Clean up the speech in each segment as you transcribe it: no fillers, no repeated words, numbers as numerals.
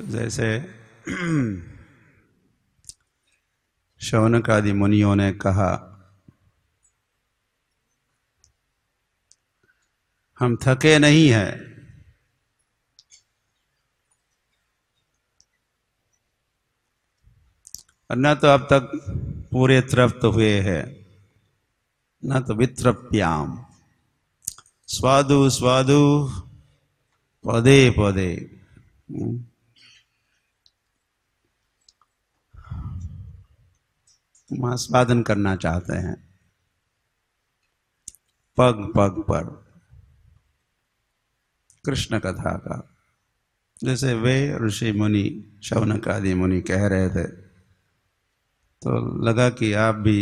तो जैसे शौनक आदि मुनियों ने कहा, हम थके नहीं हैं, न तो अब तक पूरे तृप्त हुए हैं, न तो वितृप्याम, स्वादु स्वादु पदे पदे। आस्वादन करना चाहते हैं पग पग पर कृष्ण कथा का। जैसे वे ऋषि मुनि शौनक आदि मुनि कह रहे थे, तो लगा कि आप भी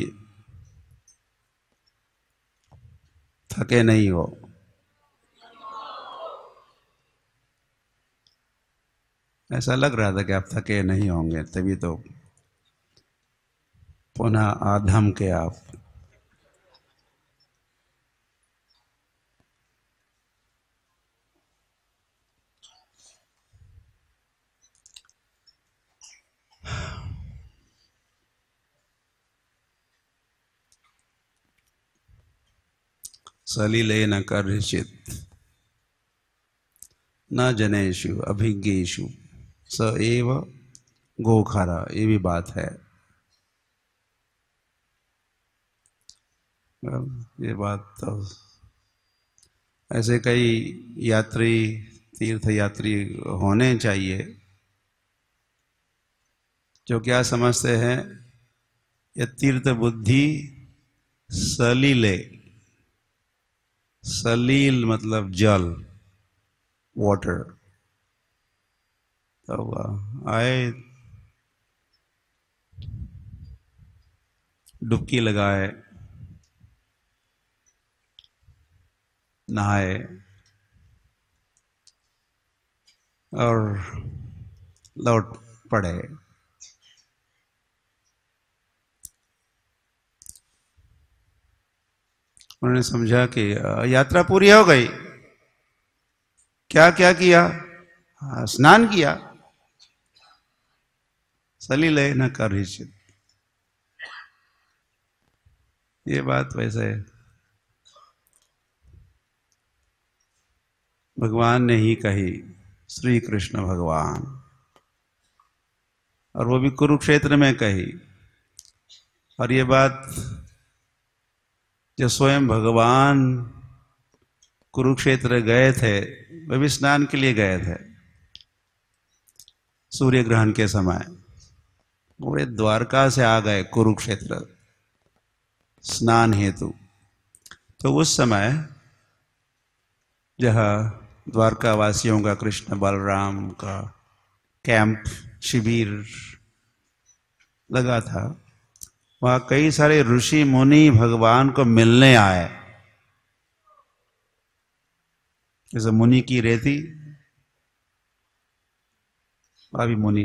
थके नहीं हो। ऐसा लग रहा था कि आप थके नहीं होंगे, तभी तो पुनः आधम के आप। सलिलेन कर्षित न जनेषु अभिज्ञेषु स एव गोखरा, ये भी बात है। ये बात तो ऐसे कई यात्री, तीर्थ यात्री होने चाहिए जो क्या समझते हैं, ये तीर्थ बुद्धि सलीले, सलील मतलब जल, वाटर। तो आए, डुबकी लगाए, नहाए और लौट पड़े। उन्होंने समझा कि यात्रा पूरी हो गई, क्या क्या किया, स्नान किया, सलीले न कर्षित। ये बात वैसे भगवान ने ही कही, श्री कृष्ण भगवान, और वो भी कुरुक्षेत्र में कही। और ये बात जो स्वयं भगवान कुरुक्षेत्र गए थे, वे भी स्नान के लिए गए थे सूर्य ग्रहण के समय। पूरे द्वारका से आ गए कुरुक्षेत्र स्नान हेतु। तो उस समय जहाँ द्वारका वासियों का, कृष्ण बलराम का कैंप, शिविर लगा था, वहाँ कई सारे ऋषि मुनि भगवान को मिलने आए। जैसे मुनि की रेती, अभी मुनि,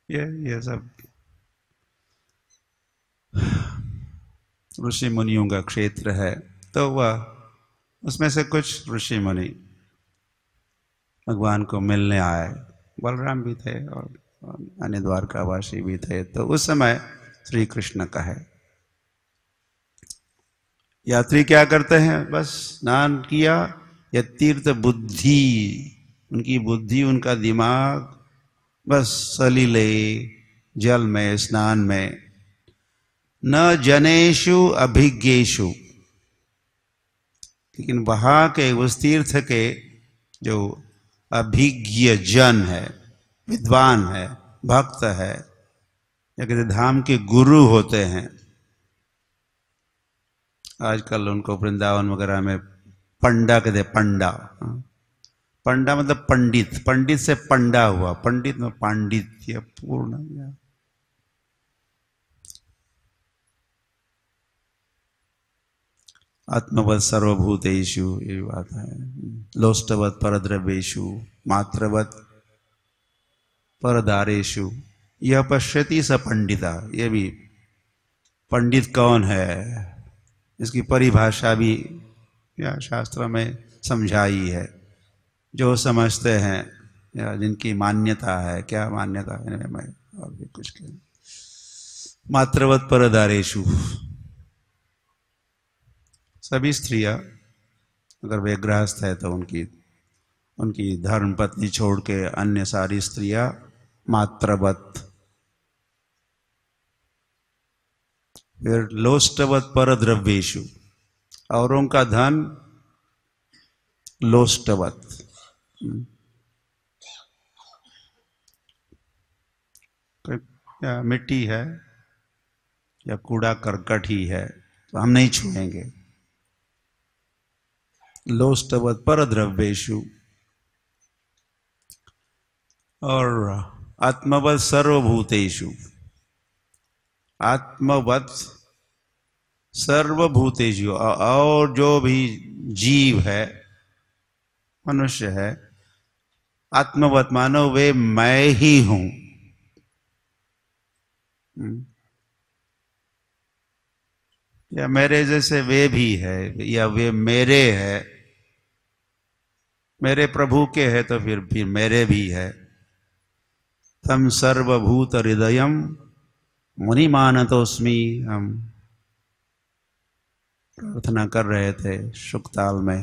ये सब ऋषि मुनियों का क्षेत्र है। तो वह उसमें से कुछ ऋषि मुनि भगवान को मिलने आए। बलराम भी थे और अन्य द्वारकावासी भी थे। तो उस समय श्री कृष्ण का है, यात्री क्या करते हैं, बस स्नान किया, या तीर्थ बुद्धि, उनकी बुद्धि, उनका दिमाग बस सलीले जल में, स्नान में। न जनेषु अभिज्ञेषु, लेकिन वहां के उस तीर्थ के जो अभिज्ञ जन है, विद्वान है, भक्त है, या कहते धाम के गुरु होते हैं। आजकल उनको वृंदावन वगैरह में पंडा कहते, पंडा। पंडा मतलब पंडित, पंडित से पंडा हुआ, पंडित में पांडित्य पूर्ण। आत्मवत् सर्वभूतेषु, ये बात है। लोष्टवत् परद्रव्येषु, मात्रवत् परदारेषु, यह पश्यति स पंडिता। ये भी पंडित कौन है, इसकी परिभाषा भी या शास्त्र में समझाई है। जो समझते हैं या जिनकी मान्यता है, क्या मान्यता है, मैं और भी कुछ कहूं, मात्रवत परदारेशु, सभी स्त्रियां अगर वे गृहस्थ है तो उनकी उनकी धर्म पत्नी छोड़ के अन्य सारी स्त्रियां मात्रवत। फिर लोष्टवत परद्रव्येषु, औरों का धन लोष्टवत, या मिट्टी है या कूड़ा करकट ही है तो हम नहीं छुएंगे। लोष्टवत परद्रव्येषु, और आत्मवत सर्वभूतेषु, आत्मवत सर्वभूतेषु, और जो भी जीव है, मनुष्य है, आत्मवत मानो वे मैं ही हूं। या मेरे जैसे वे भी है, या वे मेरे है, मेरे प्रभु के है तो फिर मेरे भी है। तम सर्वभूत हृदयम मुनि मानतोस्मि, हम प्रार्थना कर रहे थे शुकताल में,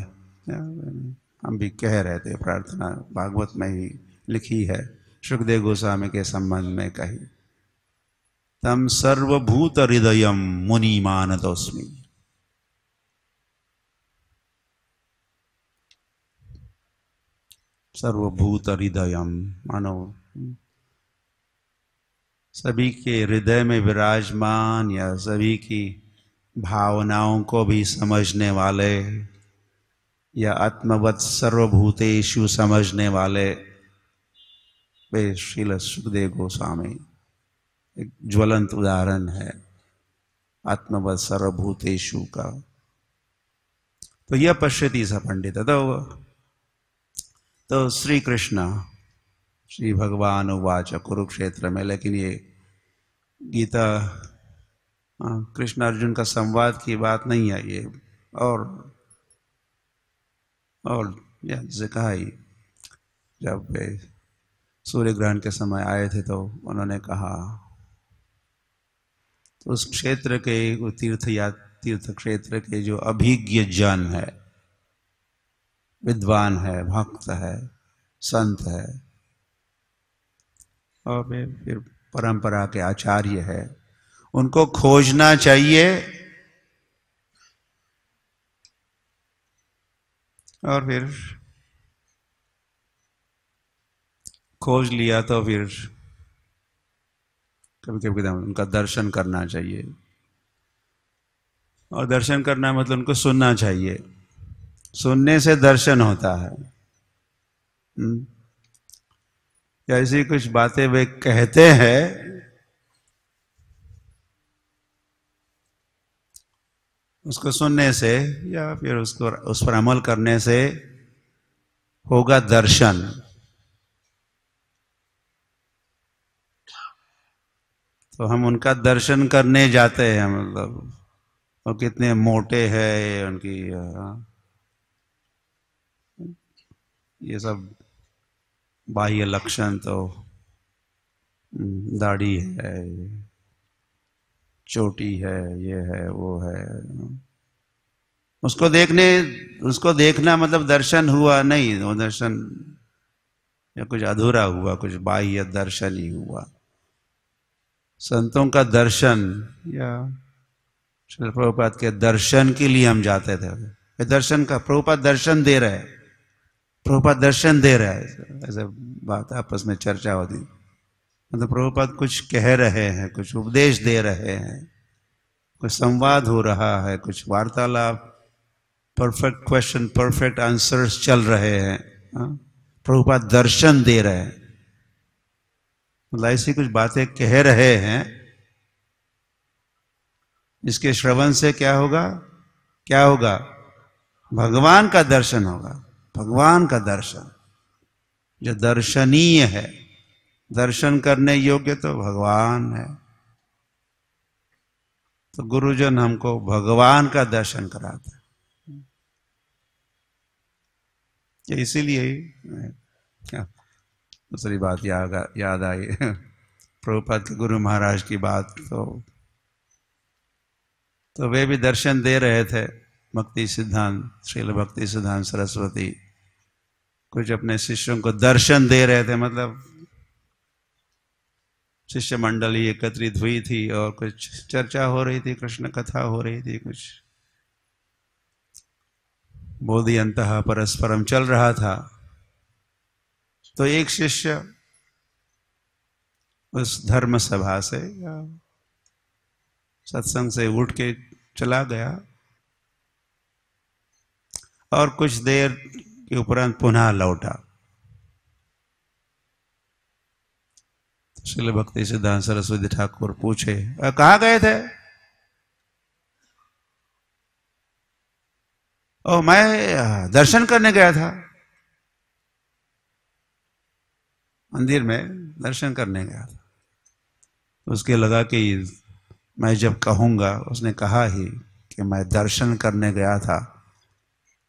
हम भी कह रहे थे प्रार्थना, भागवत में ही लिखी है, शुकदेव गोस्वामी के संबंध में कही, तम सर्वभूत हृदयम मुनि मानतोस्मि। सर्वभूत हृदयम मानो सभी के हृदय में विराजमान, या सभी की भावनाओं को भी समझने वाले, या आत्मवत सर्वभूतेषु समझने वाले वे श्रील सुखदेव गोस्वामी एक ज्वलंत उदाहरण है आत्मवत सर्वभूतेषु का। तो यह पश्यति स पंडित, तो श्री कृष्ण, श्री भगवान उवाच कुरुक्षेत्र में, लेकिन ये गीता कृष्ण अर्जुन का संवाद की बात नहीं है ये, और जैसे कहा ही, जब वे सूर्य ग्रहण के समय आए थे तो उन्होंने कहा, तो उस क्षेत्र के तीर्थ क्षेत्र के जो अभिज्ञ जन है, विद्वान है, भक्त है, संत है, और वे फिर परंपरा के आचार्य है, उनको खोजना चाहिए, और फिर खोज लिया तो फिर कभी कभी उनका दर्शन करना चाहिए, और दर्शन करना मतलब उनको सुनना चाहिए, सुनने से दर्शन होता है। या ऐसी कुछ बातें वे कहते हैं, उसको सुनने से या फिर उसको उस पर अमल करने से होगा दर्शन। तो हम उनका दर्शन करने जाते हैं, मतलब वो कितने मोटे हैं, उनकी ये सब बाह्य लक्षण, तो दाढ़ी है, चोटी है, ये है, वो है, उसको देखना मतलब दर्शन हुआ नहीं, वो दर्शन या कुछ अधूरा हुआ, कुछ बाह्य दर्शन ही हुआ। संतों का दर्शन या श्रील प्रभुपाद के दर्शन के लिए हम जाते थे। ये दर्शन का प्रभुपाद दर्शन दे रहे हैं, प्रभुपाद दर्शन दे रहा है, ऐसे बात आपस में चर्चा होती, मतलब प्रभुपाद कुछ कह रहे हैं, कुछ उपदेश दे रहे हैं, कुछ संवाद हो रहा है, कुछ वार्तालाप, परफेक्ट क्वेश्चन परफेक्ट आंसर्स चल रहे हैं, प्रभुपाद दर्शन दे रहे हैं, मतलब ऐसी कुछ बातें कह रहे हैं जिसके श्रवण से क्या होगा, क्या होगा, भगवान का दर्शन होगा, भगवान का दर्शन जो दर्शनीय है, दर्शन करने योग्य तो भगवान है। तो गुरुजन हमको भगवान का दर्शन कराते हैं। इसीलिए दूसरी बात याद आई प्रभुपाद के गुरु महाराज की बात। तो वे भी दर्शन दे रहे थे, भक्ति सिद्धांत श्रील भक्ति सिद्धांत सरस्वती कुछ अपने शिष्यों को दर्शन दे रहे थे। मतलब शिष्य मंडली एकत्रित हुई थी और कुछ चर्चा हो रही थी, कृष्ण कथा हो रही थी, कुछ बोधि अंतः परस्परम चल रहा था। तो एक शिष्य उस धर्म सभा से या सत्संग से उठ के चला गया और कुछ देर के उपरांत पुनः लौटा। श्रील भक्ति सिद्धांत सरस्वती ठाकुर पूछे, कहाँ गए थे? ओ, मैं दर्शन करने गया था, मंदिर में दर्शन करने गया था। तो उसके लगा कि मैं जब कहूँगा, उसने कहा ही कि मैं दर्शन करने गया था,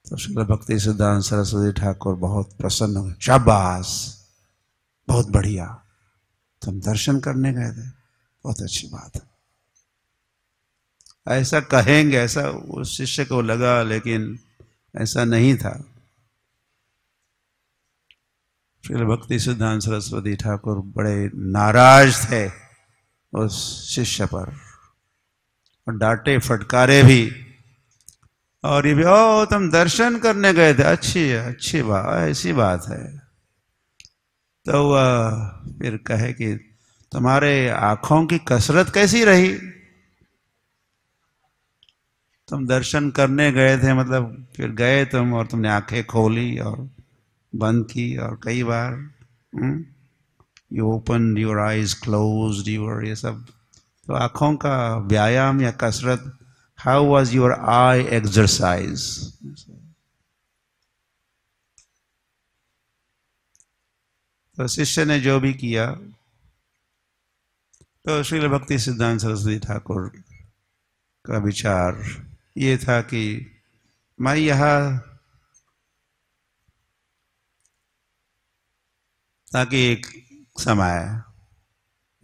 तो श्रील भक्ति सिद्धांत सरस्वती ठाकुर बहुत प्रसन्न हुए। शाबाश, बहुत बढ़िया, तुम दर्शन करने गए थे, बहुत अच्छी बात है। ऐसा कहेंगे, ऐसा उस शिष्य को लगा, लेकिन ऐसा नहीं था। श्रील भक्ति सिद्धांत सरस्वती ठाकुर बड़े नाराज थे उस शिष्य पर और डांटे फटकारे भी। और ये भी, ओ तुम दर्शन करने गए थे, अच्छी बात, ऐसी बात है। तो वह फिर कहे कि तुम्हारे आंखों की कसरत कैसी रही? तुम दर्शन करने गए थे, मतलब फिर गए तुम और तुमने आंखें खोली और बंद की और कई बार you open your eyes, closed your, ये सब तो आंखों का व्यायाम या कसरत। How was your eye exercise? तो शिष्य ने जो भी किया, तो श्रील भक्ति सिद्धांत सरस्वती ठाकुर का विचार ये था कि मैं यहाँ ताकि एक समय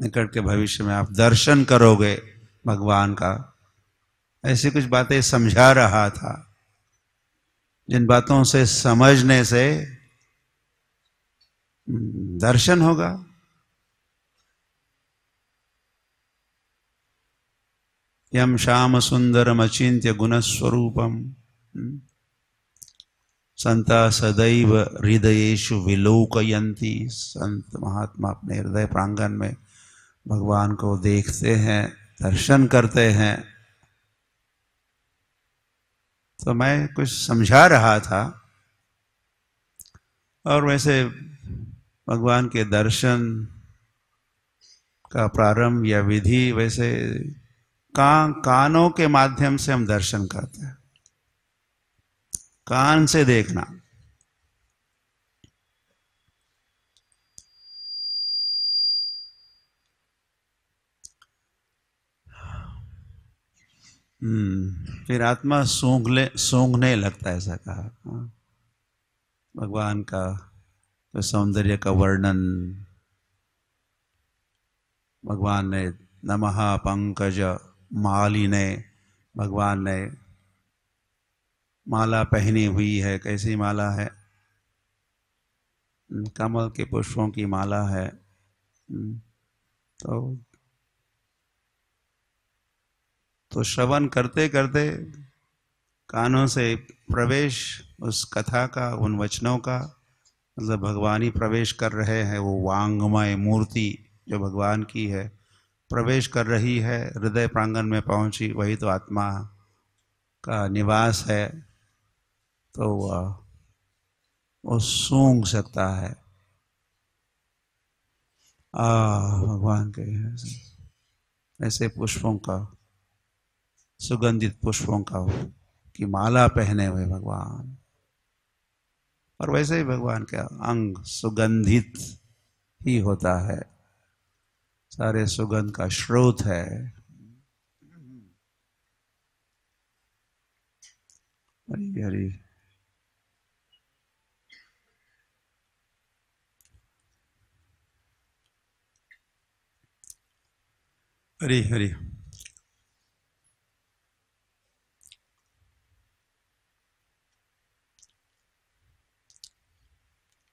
निकट के भविष्य में आप दर्शन करोगे भगवान का, ऐसी कुछ बातें समझा रहा था, जिन बातों से समझने से दर्शन होगा। यम श्याम सुंदरम अचिंत्य गुणस्वरूपम संता सदैव हृदयेषु विलोकयन्ति। संत महात्मा अपने हृदय प्रांगण में भगवान को देखते हैं, दर्शन करते हैं। तो मैं कुछ समझा रहा था, और वैसे भगवान के दर्शन का प्रारंभ या विधि वैसे कानों के माध्यम से हम दर्शन करते हैं, कान से देखना। फिर आत्मा सूंघने लगता है, ऐसा कहा। भगवान का तो सौंदर्य का वर्णन भगवान ने नमः पंकज मालिने, भगवान ने माला पहनी हुई है। कैसी माला है? कमल के पुष्पों की माला है। तो श्रवण करते करते कानों से प्रवेश उस कथा का, उन वचनों का, मतलब भगवान ही प्रवेश कर रहे हैं। वो वांगमय मूर्ति जो भगवान की है प्रवेश कर रही है, हृदय प्रांगण में पहुंची, वही तो आत्मा का निवास है। तो वो सूंघ सकता है भगवान के ऐसे पुष्पों का, सुगंधित पुष्पों का की माला पहने हुए भगवान। और वैसे ही भगवान का अंग सुगंधित ही होता है, सारे सुगंध का स्रोत है। हरी हरी। हरि हरि।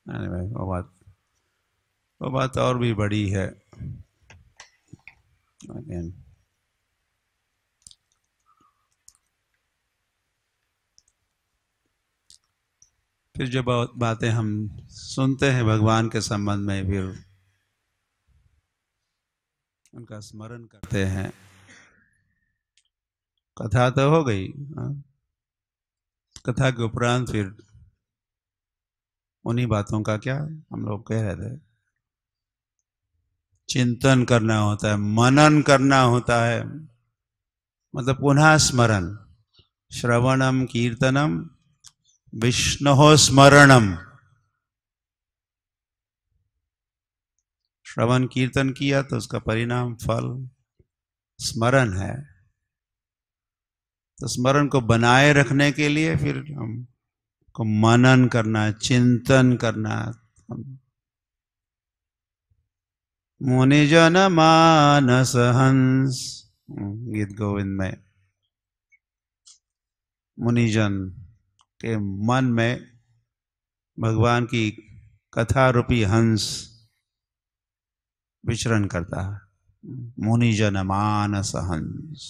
अरे भाई वो बात और भी बड़ी है। अगेन फिर जो बातें हम सुनते हैं भगवान के संबंध में, फिर उनका स्मरण करते हैं। कथा तो हो गई, हाँ? कथा के उपरांत फिर उन्हीं बातों का क्या हम लोग कह रहे थे, चिंतन करना होता है, मनन करना होता है, मतलब पुनः स्मरण। श्रवणम कीर्तनम विष्णु स्मरणम। श्रवण कीर्तन किया तो उसका परिणाम फल स्मरण है। तो स्मरण को बनाए रखने के लिए फिर हमको मनन करना, चिंतन करना। मुनिजन मानस हंस, गीत गोविंद में मुनिजन के मन में भगवान की कथा रूपी हंस विचरण करता है। मुनिजन मानस हंस।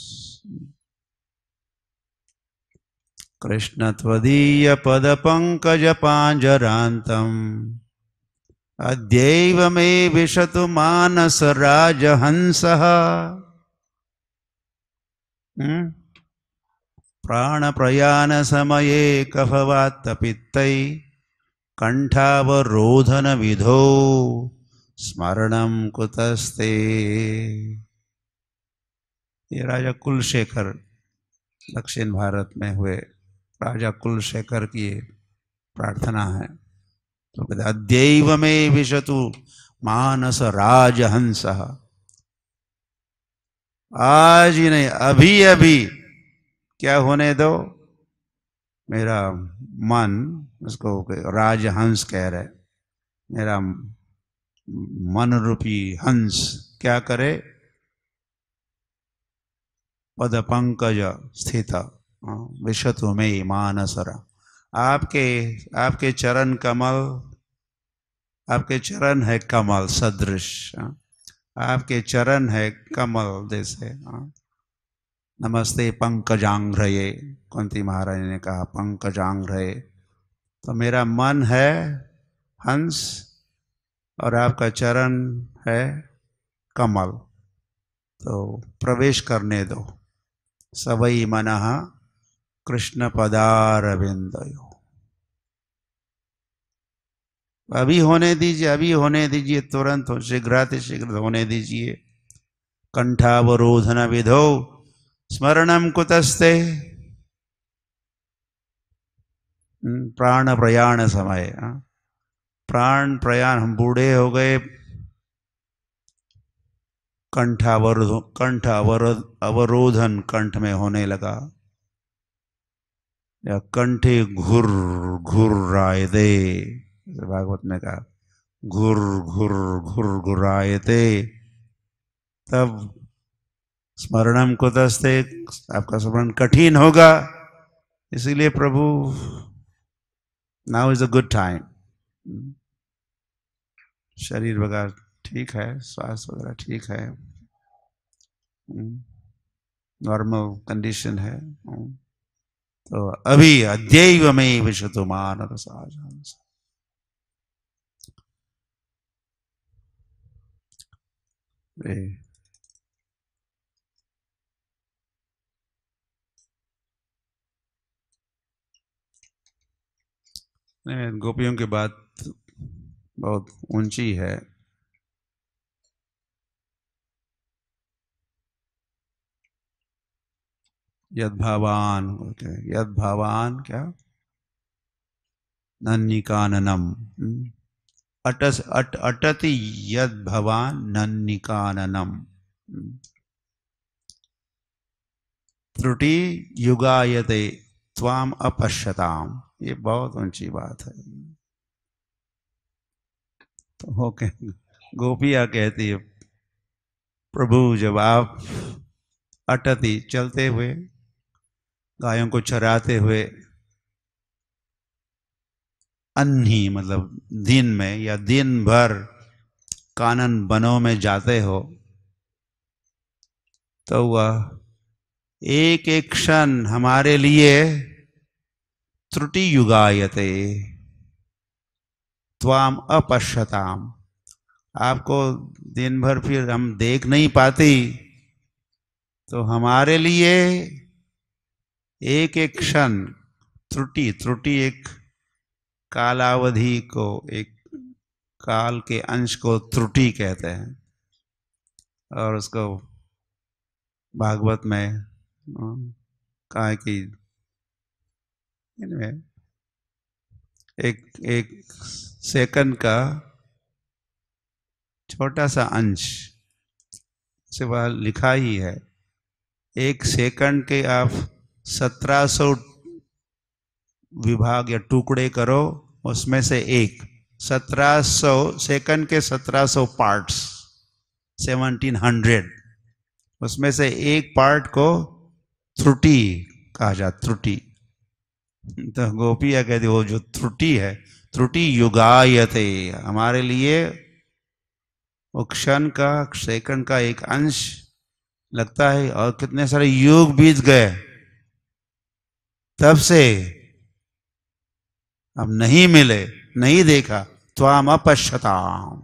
कृष्ण त्वदीय पद पंकज पांजरांतम अद्यैव मे विशतु मानस राजहंसः। प्राण प्रयाण समये कफवात्तपित्तै कंठावरोधन विधो स्मरणम कुतस्ते। ये राजा कुलशेखर, दक्षिण भारत में हुए राजा कुलशेखर की प्रार्थना है। तो कहते अद्यैव मे विशतु मानस राजहंस। आज ही नहीं, अभी अभी क्या होने दो, मेरा मन, उसको राजहंस कह रहे, मेरा मन रूपी हंस क्या करे, पद पंकज स्थित विशतु में मानसरा। आपके चरण कमल, आपके चरण है कमल सदृश, आपके चरण है कमल जैसे। नमस्ते पंकजांघ्रये, कुंती महारानी ने कहा पंकजांघ्रये। तो मेरा मन है हंस और आपका चरण है कमल, तो प्रवेश करने दो। सवै मनः कृष्ण पदारविंदयो। अभी होने दीजिए, अभी होने दीजिए, तुरंत हो, शीघ्रातिशीघ्र होने दीजिए। कंठावरोधन विधो स्मरणम कुतस्ते। प्राण प्रयाण समय, प्राण प्रयाण, हम बूढ़े हो गए, कंठ अवरोधन कंठ में होने लगा, या कंठे घुर घुर राय दे, भागवत में कहा घुर घुर घुर घुरायते, तब स्मरणम कुतस्ते, आपका स्मरण कठिन होगा। इसीलिए प्रभु, now is a good time. शरीर वगैरह ठीक है, स्वास्थ्य वगैरह ठीक है, नॉर्मल कंडीशन है, तो अभी अद्यैव में विशतु मानस राजहंस। गोपियों की बात बहुत ऊंची है। यद्भावान, यद्भावान क्या, नन्निकाननम, अटति यद्भवान नन्निकाननम, त्रुटि युगायते त्वाम अपश्यताम। ये बहुत ऊंची बात है। तो हो के गोपियाँ कहती है, प्रभु जब आप अटति चलते हुए, गायों को चराते हुए, अन्ही मतलब दिन में या दिन भर कानन वनों में जाते हो, तो वह एक एक क्षण हमारे लिए त्रुटि युगायते त्वाम अपश्यताम। आपको दिन भर फिर हम देख नहीं पाती, तो हमारे लिए एक एक क्षण त्रुटि, त्रुटि एक कालावधि को, एक काल के अंश को त्रुटि कहते हैं। और उसको भागवत में कहा है कि इनमें एक एक सेकंड का छोटा सा अंश से वह लिखा ही है, एक सेकंड के आप 1700 विभाग या टुकड़े करो, उसमें से एक 1700 सेकंड के 1700 पार्ट्स 1700, उसमें से एक पार्ट को त्रुटि कहा जाता, त्रुटि। तो गोपिया कहती वो जो त्रुटि है, त्रुटि युगायते, हमारे लिए वो क्षण का, सेकंड का एक अंश लगता है, और कितने सारे युग बीत गए तब से अब नहीं मिले, नहीं देखा, त्वाम अपश्यताम।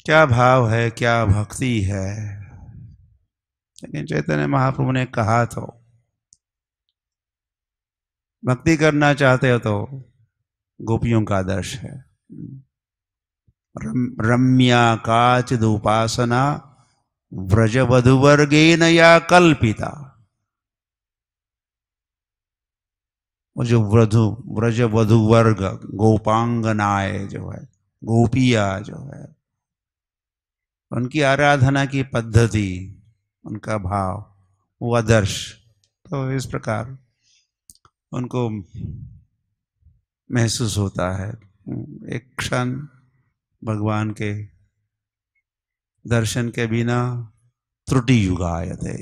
क्या भाव है, क्या भक्ति है। लेकिन चैतन्य महाप्रभु ने कहा, तो भक्ति करना चाहते हो तो गोपियों का आदर्श है। रम्या काचिदुपासना व्रजवधुवर्गेन या कल्पिता। वो जो व्रज वधु वर्ग, गोपांगनाएं जो है, गोपिया जो है, उनकी आराधना की पद्धति, उनका भाव, वो आदर्श, तो इस प्रकार उनको महसूस होता है। एक क्षण भगवान के दर्शन के बिना त्रुटि युगायते।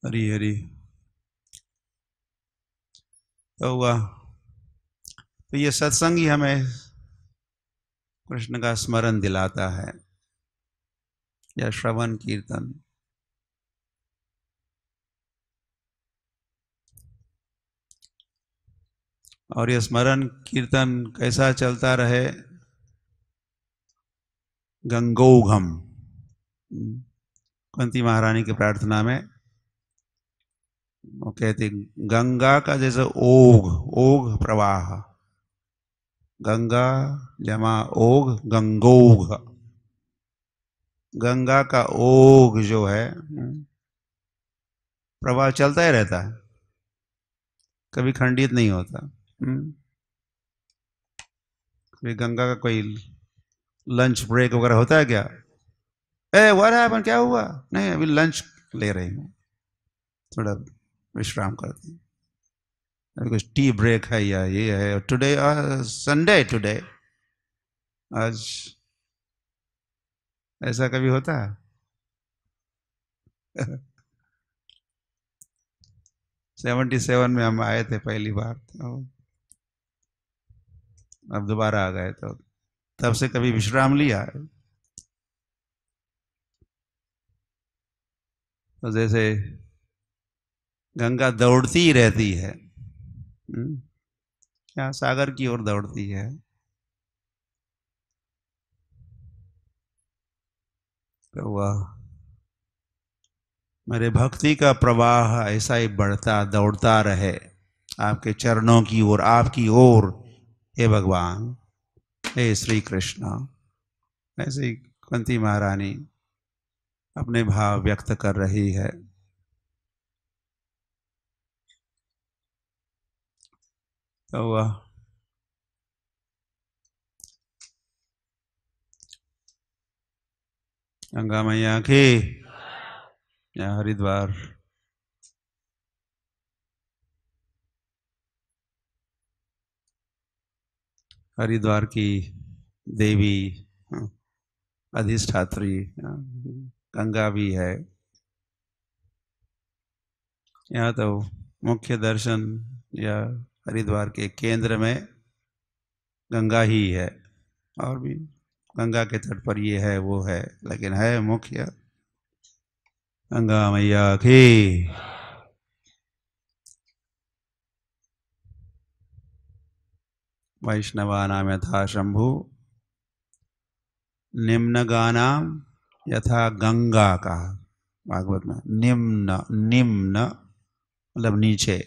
हरि हरि। तो हुआ, तो ये सत्संग ही हमें कृष्ण का स्मरण दिलाता है, या श्रवण कीर्तन। और ये स्मरण कीर्तन कैसा चलता रहे, गंगोघम, कुंती महारानी की प्रार्थना में वो कहती, गंगा का जैसे ओघ, ओघ प्रवाह, गंगा जमा ओघ, गंगोघ। गंगा का ओघ जो है, प्रवाह चलता ही रहता है, कभी खंडित नहीं होता। कभी गंगा का कोई लंच ब्रेक वगैरह होता है क्या? व्हाट हैपेंड, क्या हुआ? नहीं, अभी लंच ले रही हूँ, थोड़ा विश्राम करते हैं, अभी कुछ टी ब्रेक है या ये है, टुडे संडे, टुडे आज, ऐसा कभी होता है? 77 में हम आए थे पहली बार, तो अब दोबारा आ गए, तो तब से कभी विश्राम लिया है? तो जैसे गंगा दौड़ती ही रहती है, क्या सागर की ओर दौड़ती है, तो वह मेरे भक्ति का प्रवाह ऐसा ही बढ़ता दौड़ता रहे आपके चरणों की ओर, आपकी ओर, हे भगवान, हे श्री कृष्ण। ऐसे ही कुंती महारानी अपने भाव व्यक्त कर रही है। तो वह गंगा मैया की, या हरिद्वार हरिद्वार की देवी, हाँ, अधिष्ठात्री, हाँ, गंगा भी है। यहाँ तो मुख्य दर्शन या हरिद्वार के केंद्र में गंगा ही है, और भी गंगा के तट पर ये है वो है, लेकिन है मुख्य गंगा मैया की। वैष्णवानाम यथा शंभु निम्न गानाम यथा गंगा का, भागवत में निम्न, निम्न मतलब नीचे,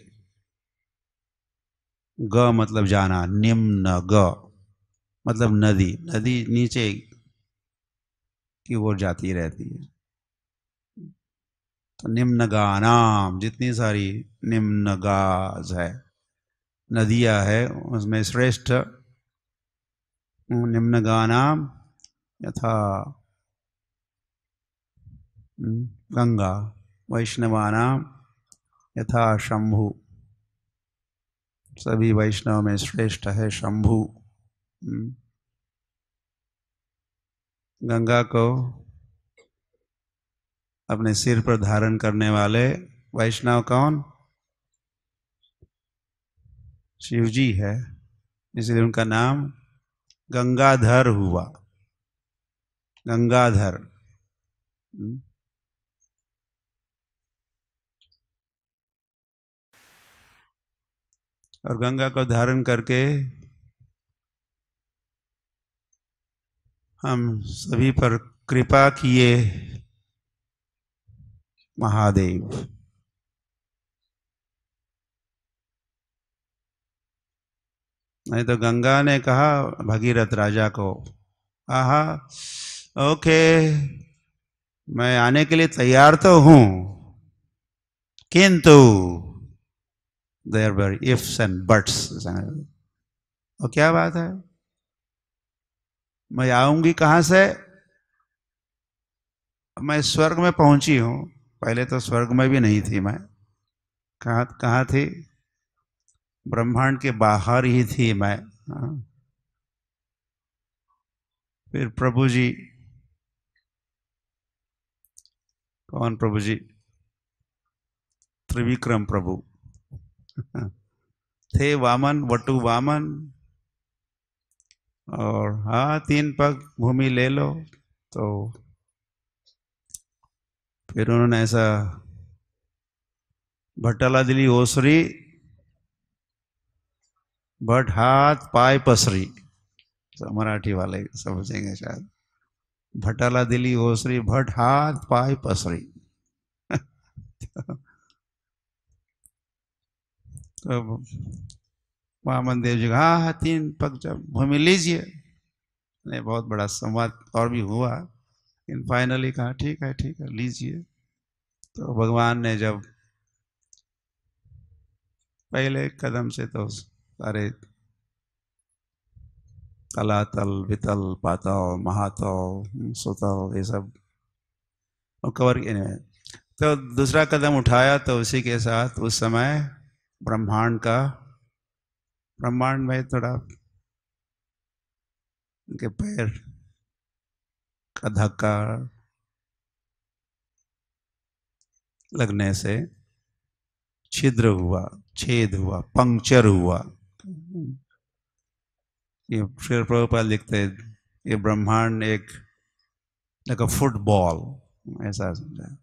ग मतलब जाना, निम्न ग मतलब नदी, नदी नीचे की ओर जाती रहती है। तो निम्न गानाम, जितनी सारी निम्न गाज है, नदियां है, उसमें श्रेष्ठ निम्न गानाम यथा गंगा, वैष्णवानाम यथा शंभु, सभी वैष्णव में श्रेष्ठ है शंभु। गंगा को अपने सिर पर धारण करने वाले वैष्णव कौन? शिव जी है, इसलिए उनका नाम गंगाधर हुआ, गंगाधर। और गंगा को धारण करके हम सभी पर कृपा किए महादेव। नहीं तो गंगा ने कहा भगीरथ राजा को, आहा ओके, मैं आने के लिए तैयार तो हूं, किंतु there were ifs and buts. और क्या बात है, मैं आऊंगी कहां से? मैं स्वर्ग में पहुंची हूं, पहले तो स्वर्ग में भी नहीं थी मैं। कहाँ कहाँ थी? ब्रह्मांड के बाहर ही थी मैं। हाँ। फिर प्रभु जी, कौन प्रभु जी? त्रिविक्रम प्रभु थे वामन, वटु वामन, और हाँ 3 पग भूमि ले लो। तो फिर उन्होंने ऐसा भट्टला दिली ओसरी, भट हाथ पाय पसरी, तो मराठी वाले समझेंगे शायद। भटाला दिली ओसरी, भट हाथ पाय पसरी। तो वामन देव जी, हाँ हाँ 3 पग जब भूमि लीजिए। नहीं, बहुत बड़ा संवाद और भी हुआ, लेकिन फाइनली कहा ठीक है ठीक है लीजिए। तो भगवान ने जब पहले कदम से तो सारे तलातल वितल पाताल महातल सुतल ये सब कवर किए। तो दूसरा कदम उठाया तो उसी के साथ उस समय ब्रह्मांड का, ब्रह्मांड में थोड़ा उनके पैर का धक्का लगने से छिद्र हुआ, छेद हुआ, पंक्चर हुआ। ये फिर प्रभुपाद लिखते हैं, ये ब्रह्मांड एक फुटबॉल ऐसा समझा,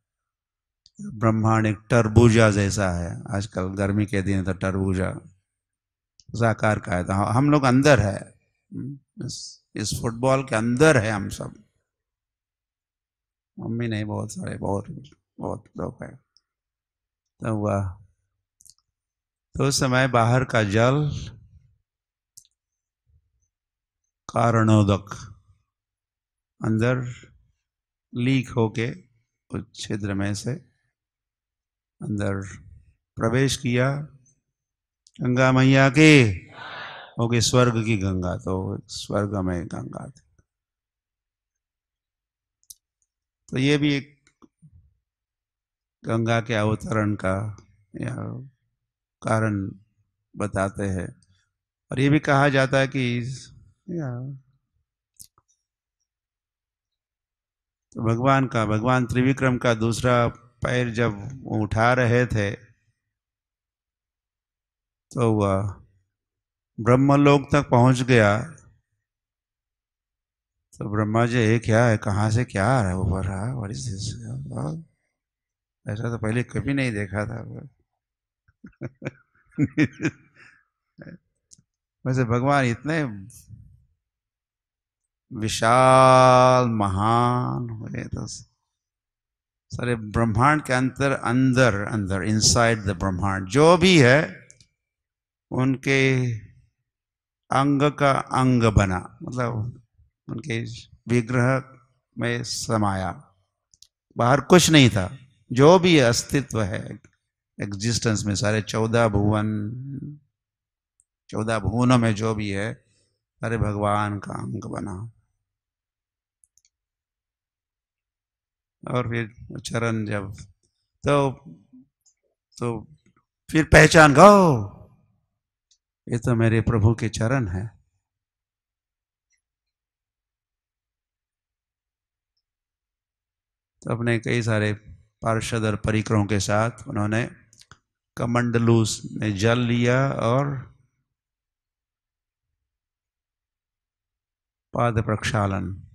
ब्रह्मांड एक तरबूजा जैसा है। आजकल गर्मी के दिन तो तरबूजा उस आकार का है, तो हम लोग अंदर है, इस फुटबॉल के अंदर है हम सब। मम्मी नहीं, बहुत सारे, बहुत बहुत लोग है। तो हुआ, तो उस समय बाहर का जल कारणोदक अंदर लीक होके उस छिद्र में से अंदर प्रवेश किया। गंगा मैया की हो गई, स्वर्ग की गंगा, तो स्वर्ग में गंगा थी। तो ये भी एक गंगा के अवतरण का या कारण बताते हैं। और ये भी कहा जाता है कि या तो भगवान त्रिविक्रम का दूसरा पैर जब उठा रहे थे तो वह ब्रह्मलोक तक पहुंच गया। तो ब्रह्मा जी, ये क्या है, कहाँ से क्या आ रहा है ऊपर, रहा व्हाट इज दिस, ऐसा तो पहले कभी नहीं देखा था। वैसे भगवान इतने विशाल महान हुए तो सारे ब्रह्मांड के अंदर अंदर अंदर इनसाइड द ब्रह्मांड जो भी है उनके अंग का अंग बना, मतलब उनके विग्रह में समाया। बाहर कुछ नहीं था, जो भी अस्तित्व है एग्जिस्टेंस में, सारे 14 भुवनों में जो भी है सारे भगवान का अंग बना। और फिर चरण जब तो फिर पहचान गो, ये तो मेरे प्रभु के चरण है। तो अपने कई सारे पार्षद और परिकरों के साथ उन्होंने कमंडलू में जल लिया और पाद प्रक्षालन।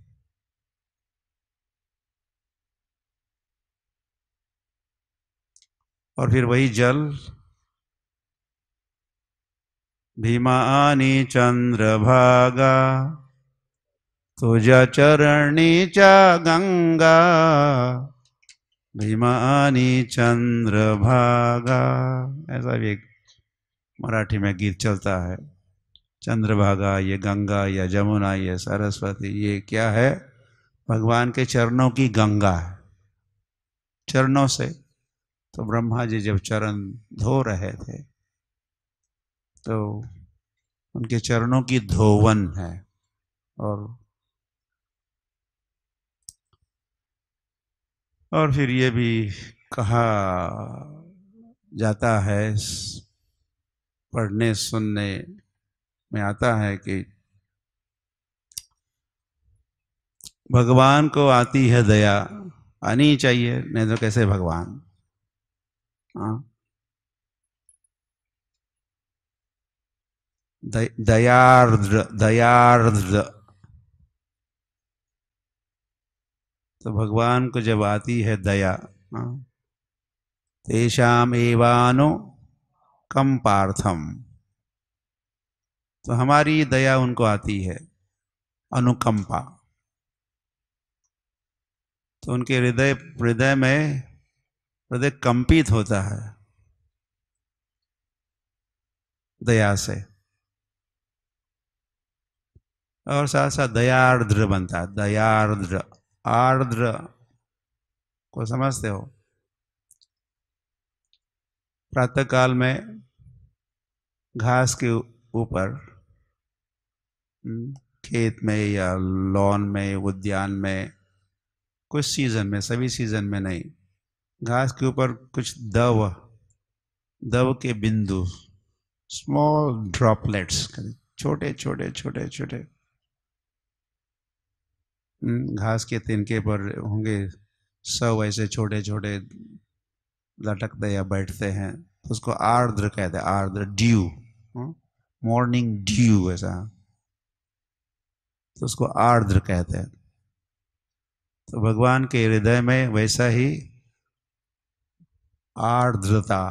और फिर वही जल भीमानी चंद्रभागा तुझा चरणी चा गंगा, भीमानी चंद्रभागा, ऐसा भी एक मराठी में गीत चलता है। चंद्रभागा, ये गंगा या जमुना, ये सरस्वती, ये क्या है, भगवान के चरणों की गंगा है। चरणों से तो ब्रह्मा जी जब चरण धो रहे थे तो उनके चरणों की धोवन है। और फिर ये भी कहा जाता है, पढ़ने सुनने में आता है कि भगवान को आती है दया, आनी चाहिए, नहीं तो कैसे भगवान। हाँ, दयार्द्र दयार्द्र। तो भगवान को जब आती है दया, हाँ, तेषाम एवानो कम पार्थम, तो हमारी दया उनको आती है, अनुकंपा। तो उनके हृदय हृदय में हृदय कंपित होता है दया से, और साथ साथ दयार्द्र बनता है। दयार्द्र, आर्द्र को समझते हो? प्रातः काल में घास के ऊपर, खेत में या लॉन में, उद्यान में, कुछ सीजन में, सभी सीजन में नहीं, घास के ऊपर कुछ दव के बिंदु, स्मॉल ड्रॉपलेट्स, छोटे छोटे छोटे छोटे, घास के तिनके पर होंगे 100 ऐसे छोटे छोटे लटकते या बैठते हैं, तो उसको आर्द्र कहते हैं। आर्द्र, ड्यू, मॉर्निंग ड्यू, ऐसा, तो उसको आर्द्र कहते हैं। तो भगवान के हृदय में वैसा ही आर्द्रता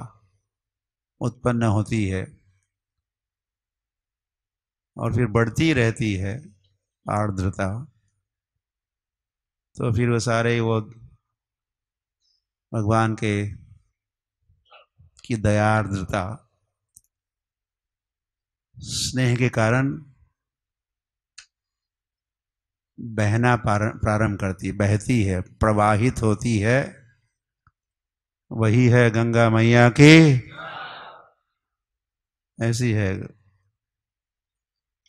उत्पन्न होती है और फिर बढ़ती रहती है आर्द्रता। तो फिर वो सारे वो भगवान के की दयार्द्रता, स्नेह के कारण बहना प्रारंभ करती, बहती है, प्रवाहित होती है। वही है गंगा मैया की, ऐसी है।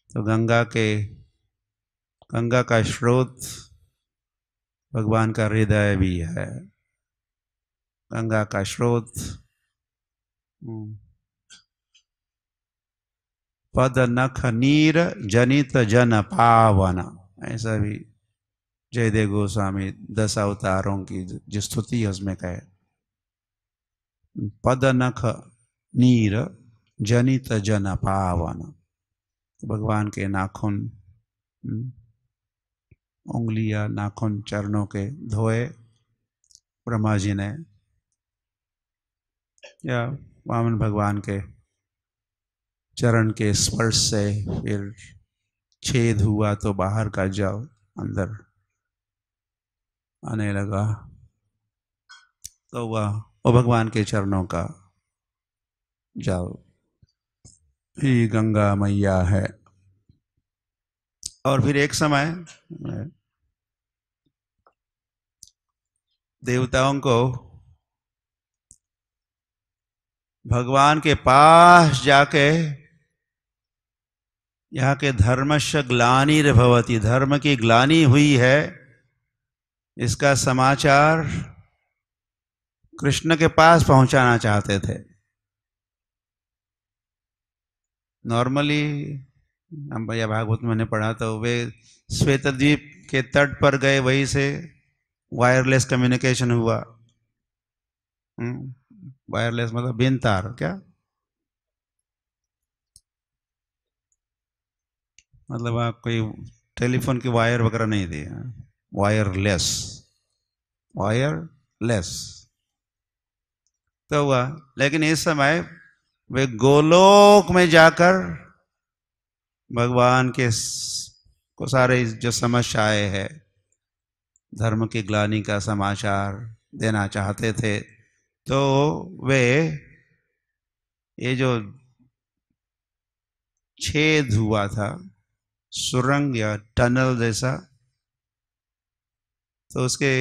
तो गंगा का स्रोत भगवान का हृदय भी है। गंगा का स्रोत पद नख नीर जनित जन पावन, ऐसा भी जयदेव गोस्वामी 10 अवतारों की जो स्तुति है उसमें कहे, पद नख नीर जनित जन पावन। भगवान के नाखून, उंगलियां नाखून चरणों के धोए ब्रह्मा जी ने, या वामन भगवान के चरण के स्पर्श से फिर छेद हुआ तो बाहर का जल अंदर आने लगा, तो वह वो भगवान के चरणों का जल ही गंगा मैया है। और फिर एक समय देवताओं को भगवान के पास जाके यहाँ के धर्मस्य ग्लानिर्भवति, धर्म की ग्लानि हुई है, इसका समाचार कृष्ण के पास पहुंचाना चाहते थे। नॉर्मली हम भैया भागवत में पढ़ा तो वे श्वेतद्वीप के तट पर गए, वहीं से वायरलेस कम्युनिकेशन हुआ। वायरलेस मतलब बिन तार, क्या मतलब आप कोई टेलीफोन की वायर वगैरह नहीं थी, वायरलेस, वायरलेस तो हुआ। लेकिन इस समय वे गोलोक में जाकर भगवान के को सारे जो समस्याएं है, धर्म की ग्लानि का समाचार देना चाहते थे। तो वे ये जो छेद हुआ था, सुरंग या टनल जैसा, तो उसके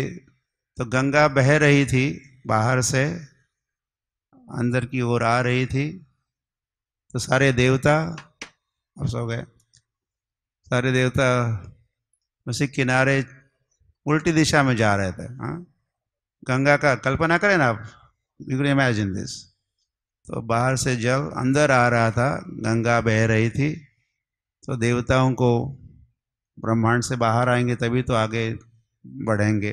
तो गंगा बह रही थी बाहर से, अंदर की ओर आ रही थी। तो सारे देवता अब सो गए, सारे देवता उसी किनारे उल्टी दिशा में जा रहे थे। हाँ, गंगा का कल्पना करें ना आप, यू कैन इमेजिन दिस। तो बाहर से जल अंदर आ रहा था, गंगा बह रही थी। तो देवताओं को ब्रह्मांड से बाहर आएंगे तभी तो आगे बढ़ेंगे,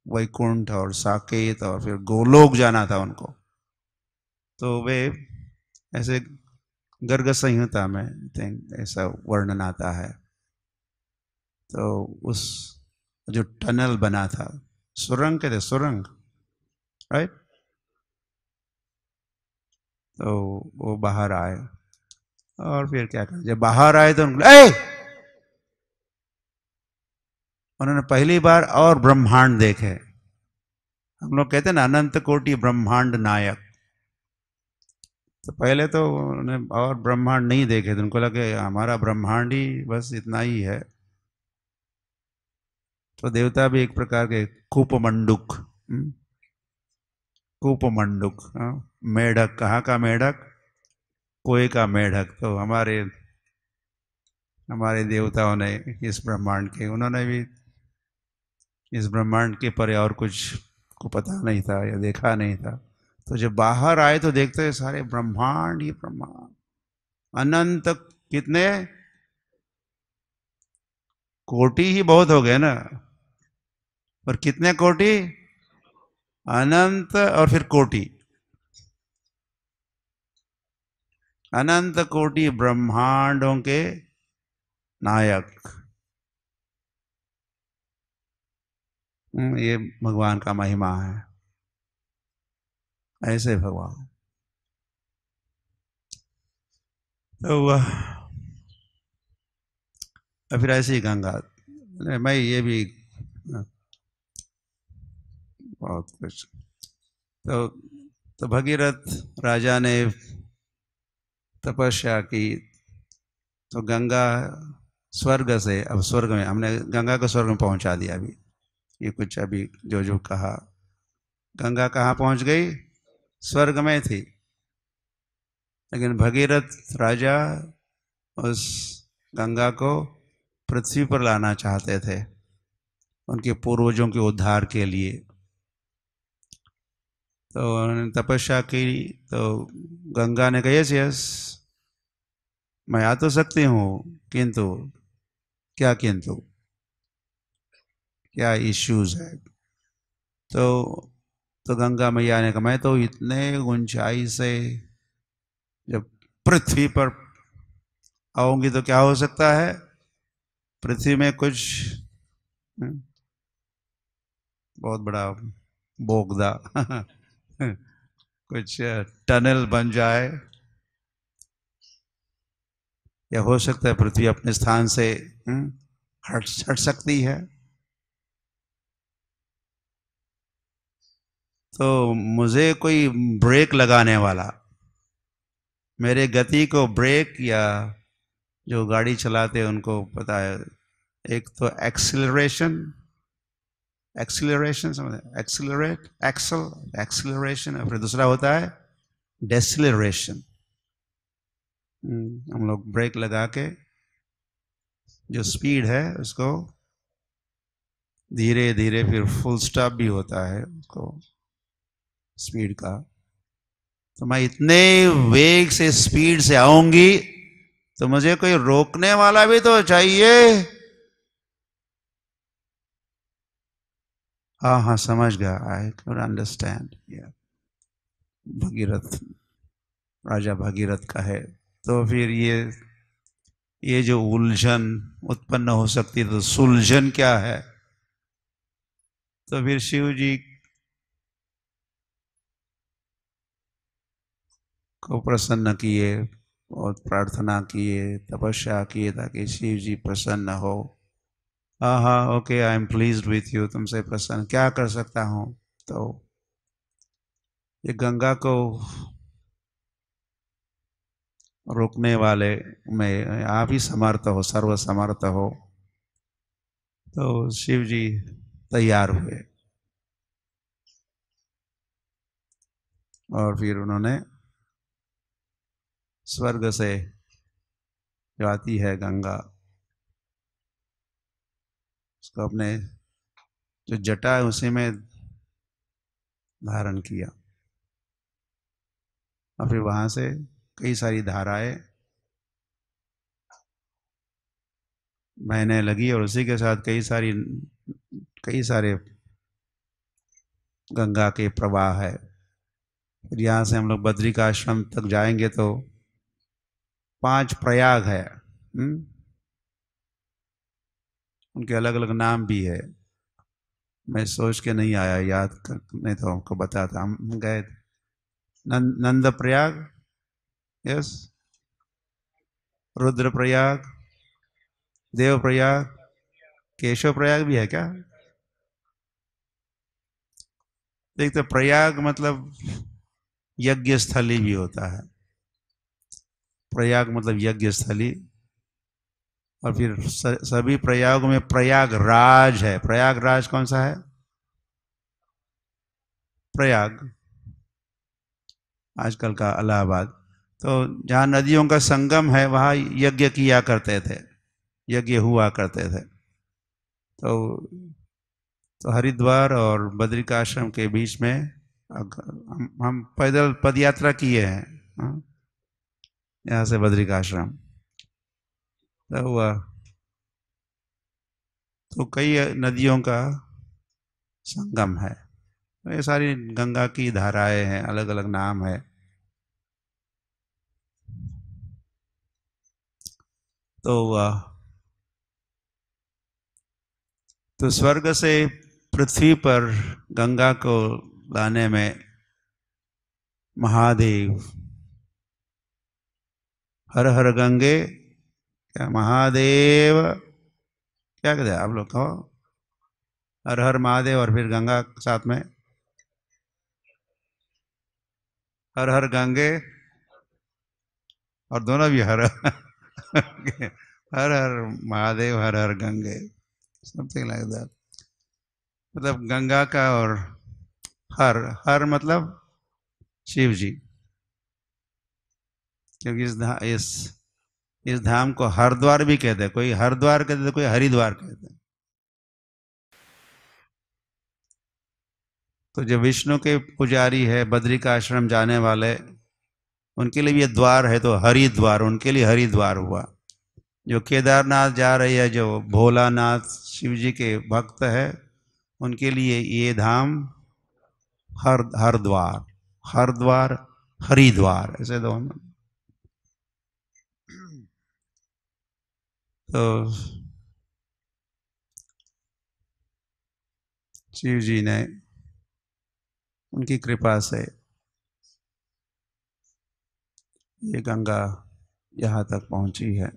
वैकुंठ और साकेत और फिर गोलोक जाना था उनको। तो वे ऐसे गर्ग संहिता में ऐसा वर्णन आता है। तो उस जो टनल बना था, सुरंग कहते, सुरंग, राइट, तो वो बाहर आए और फिर क्या करें, जब बाहर आए तो उन्होंने पहली बार और ब्रह्मांड देखे। हम लोग कहते हैं ना अनंत कोटि ब्रह्मांड नायक। तो पहले तो उन्होंने और ब्रह्मांड नहीं देखे थे, उनको लगे हमारा ब्रह्मांड ही बस इतना ही है। तो देवता भी एक प्रकार के कूपमंडुक, कूपमंडुक, मेढक, कहाँ का मेढक, कोई का मेढक। तो हमारे देवताओं ने इस ब्रह्मांड के, उन्होंने भी इस ब्रह्मांड के परे और कुछ को पता नहीं था या देखा नहीं था। तो जब बाहर आए तो देखते हैं सारे ब्रह्मांड ही ब्रह्मांड, अनंत, कितने कोटि ही बहुत हो गए ना, और कितने कोटि, अनंत और फिर कोटि, अनंत कोटि ब्रह्मांडों के नायक। ये भगवान का महिमा है, ऐसे भगवान। तो वह फिर ऐसी गंगा, मैं ये भी बहुत कुछ। तो भगीरथ राजा ने तपस्या की, तो गंगा स्वर्ग से, अब स्वर्ग में, हमने गंगा को स्वर्ग में पहुंचा दिया। अभी ये कुछ अभी जो कहा, गंगा कहाँ पहुंच गई, स्वर्ग में थी। लेकिन भगीरथ राजा उस गंगा को पृथ्वी पर लाना चाहते थे उनके पूर्वजों के उद्धार के लिए। तो उन्होंने तपस्या की, तो गंगा ने कहा यस यस, मैं आ तो सकती हूँ, किंतु क्या किंतु, क्या इश्यूज है। तो गंगा मैया ने कहा मैं तो इतने ऊंचाई से जब पृथ्वी पर आऊंगी तो क्या हो सकता है, पृथ्वी में कुछ बहुत बड़ा बोगदा कुछ टनल बन जाए, या हो सकता है पृथ्वी अपने स्थान से हट हट सकती है। तो मुझे कोई ब्रेक लगाने वाला, मेरे गति को ब्रेक, या जो गाड़ी चलाते हैं उनको पता है, एक तो एक्सिलरेशन, एक्सिलरेशन समझ, एक्सिलरेट, एक्सिलरेशन, और फिर दूसरा होता है डेसिलरेशन। हम लोग ब्रेक लगा के जो स्पीड है उसको धीरे धीरे, फिर फुल स्टॉप भी होता है उसको स्पीड का। तो मैं इतने वेग से स्पीड से आऊंगी तो मुझे कोई रोकने वाला भी तो चाहिए। हाँ हाँ समझ गया, आई कैन अंडरस्टैंड। भगीरथ, राजा भगीरथ का है। तो फिर ये जो उलझन उत्पन्न हो सकती है, तो सुलझन क्या है। तो फिर शिव जी को प्रसन्न किए और प्रार्थना किए, तपस्या किए ताकि शिव जी प्रसन्न हो। हाँ हाँ okay, I am pleased with you, तुमसे प्रसन्न क्या कर सकता हूँ। तो ये गंगा को रोकने वाले में आप ही समर्थ हो, सर्व समर्थ हो। तो शिव जी तैयार हुए और फिर उन्होंने स्वर्ग से जो आती है गंगा, उसको अपने जो जटा है उसी में धारण किया, और फिर वहां से कई सारी धाराएं बहने लगी, और उसी के साथ कई सारे गंगा के प्रवाह है। फिर यहाँ से हम लोग बद्री का आश्रम तक जाएंगे तो 5 प्रयाग है। उनके अलग अलग नाम भी है, मैं सोच के नहीं आया, याद कर नहीं तो हमको बताता। हम गए नंद प्रयाग, यस, रुद्र प्रयाग, देव प्रयाग, केशव प्रयाग भी है क्या। एक तो प्रयाग मतलब यज्ञ स्थली भी होता है, प्रयाग मतलब यज्ञ स्थली। और फिर सभी प्रयागों में प्रयागराज है। प्रयागराज कौन सा है, प्रयाग आजकल का इलाहाबाद। तो जहाँ नदियों का संगम है वहाँ यज्ञ किया करते थे, यज्ञ हुआ करते थे। तो हरिद्वार और बद्रिकाश्रम के बीच में हम पैदल पद यात्रा किए हैं, यहाँ से बद्रिकाश्रम। तो हुआ तो कई नदियों का संगम है। तो ये सारी गंगा की धाराएं हैं, अलग अलग नाम है। तो स्वर्ग से पृथ्वी पर गंगा को लाने में महादेव, हर हर गंगे, क्या महादेव, क्या कहते हैं आप लोग कहो, हर हर महादेव, और फिर गंगा साथ में हर हर गंगे, और दोनों भी हर हर हर महादेव, हर हर गंगे, समथिंग लाइक दैट। मतलब गंगा का, और हर हर मतलब शिव जी, क्योंकि इस धाम को हरिद्वार भी कहते हैं, कोई हरिद्वार कहते हैं, कोई हरिद्वार कहते हैं। तो जो विष्णु के पुजारी है, बद्री का आश्रम जाने वाले, उनके लिए भी ये द्वार है, तो हरिद्वार, उनके लिए हरिद्वार हुआ। जो केदारनाथ जा रही है, जो भोलानाथ शिव जी के भक्त है, उनके लिए ये धाम हरद्वार, हरद्वार, हरिद्वार, ऐसे दोनों। तो शिव जी ने उनकी कृपा से ये गंगा यहाँ तक पहुंची है,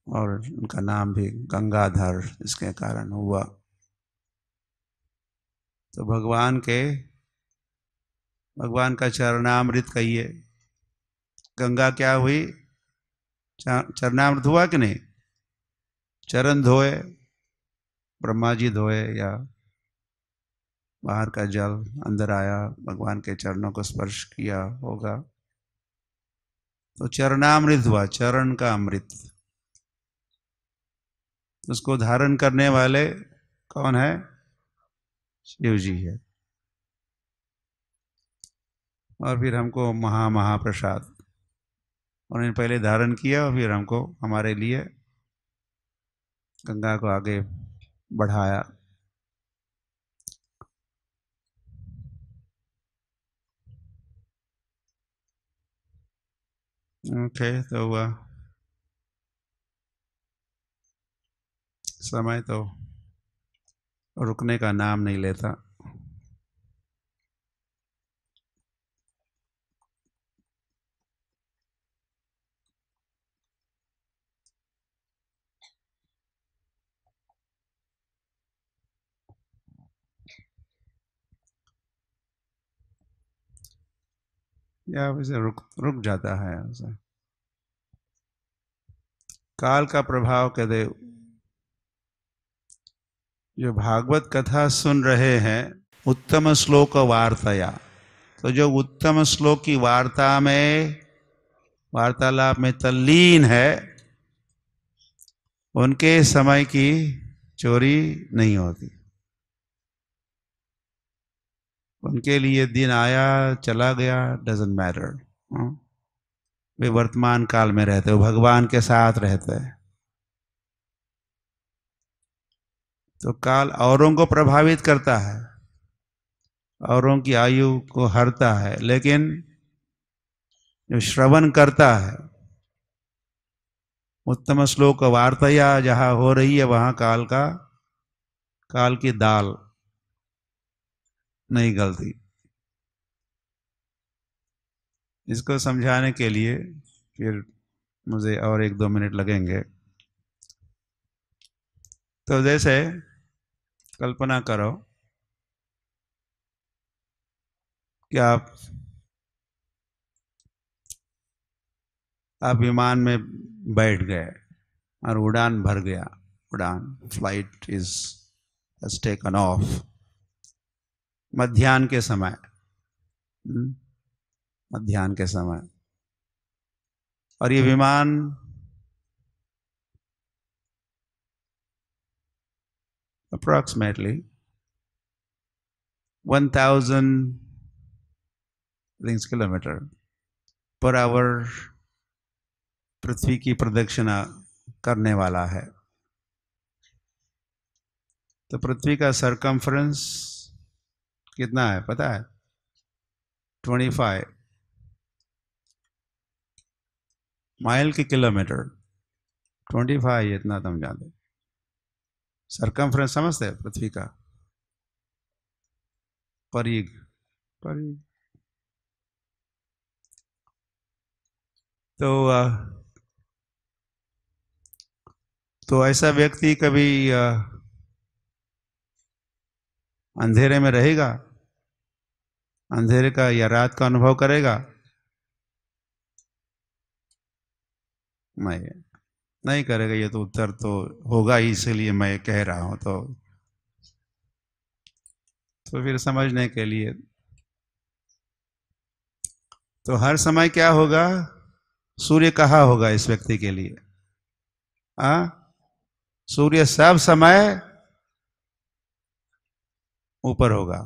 और उनका नाम भी गंगाधर इसके कारण हुआ। तो भगवान का चरणामृत कहिए। गंगा क्या हुई? चरणामृत हुआ कि नहीं? चरण धोए, ब्रह्मा जी धोए, या बाहर का जल अंदर आया, भगवान के चरणों को स्पर्श किया होगा, तो चरणामृत हुआ, चरण का अमृत। उसको धारण करने वाले कौन है? शिव जी है। और फिर हमको महाप्रसाद, उन्होंने पहले धारण किया और फिर हमको, हमारे लिए गंगा को आगे बढ़ाया। ओके, तो हुआ समय तो रुकने का नाम नहीं लेता। या वैसे रुक जाता है वैसे। काल का प्रभाव कहते, जो भागवत कथा सुन रहे हैं उत्तम श्लोक वार्ताया, तो जो उत्तम श्लोक की वार्तालाप में तल्लीन है, उनके समय की चोरी नहीं होती। उनके लिए दिन आया चला गया, डजंट मैटर। वे वर्तमान काल में रहते, वो भगवान के साथ रहते हैं। तो काल औरों को प्रभावित करता है, औरों की आयु को हरता है, लेकिन जो श्रवण करता है, उत्तम श्लोक वार्ताया जहां हो रही है, वहां काल की दाल नहीं गलती। इसको समझाने के लिए फिर मुझे और 1-2 मिनट लगेंगे। तो जैसे कल्पना करो कि आप विमान में बैठ गए और उड़ान भर गया, फ्लाइट has taken off, मध्याह्न के समय, मध्याह्न के समय, और ये विमान approximately 1000 किलोमीटर पर आवर पृथ्वी की प्रदक्षिणा करने वाला है। तो पृथ्वी का सरकमफ्रेंस कितना है पता है? 25 माइल के किलोमीटर, 25, इतना तुम जानते। सरकमफ्रेंस समझते हैं पृथ्वी का? परिघ, तो ऐसा व्यक्ति कभी अंधेरे में रहेगा, अंधेरे का या रात का अनुभव करेगा? नहीं करेगा। ये तो उत्तर तो होगा ही, इसलिए मैं कह रहा हूं। तो फिर समझने के लिए, तो हर समय क्या होगा? सूर्य कहाँ होगा इस व्यक्ति के लिए? सूर्य सब समय ऊपर होगा,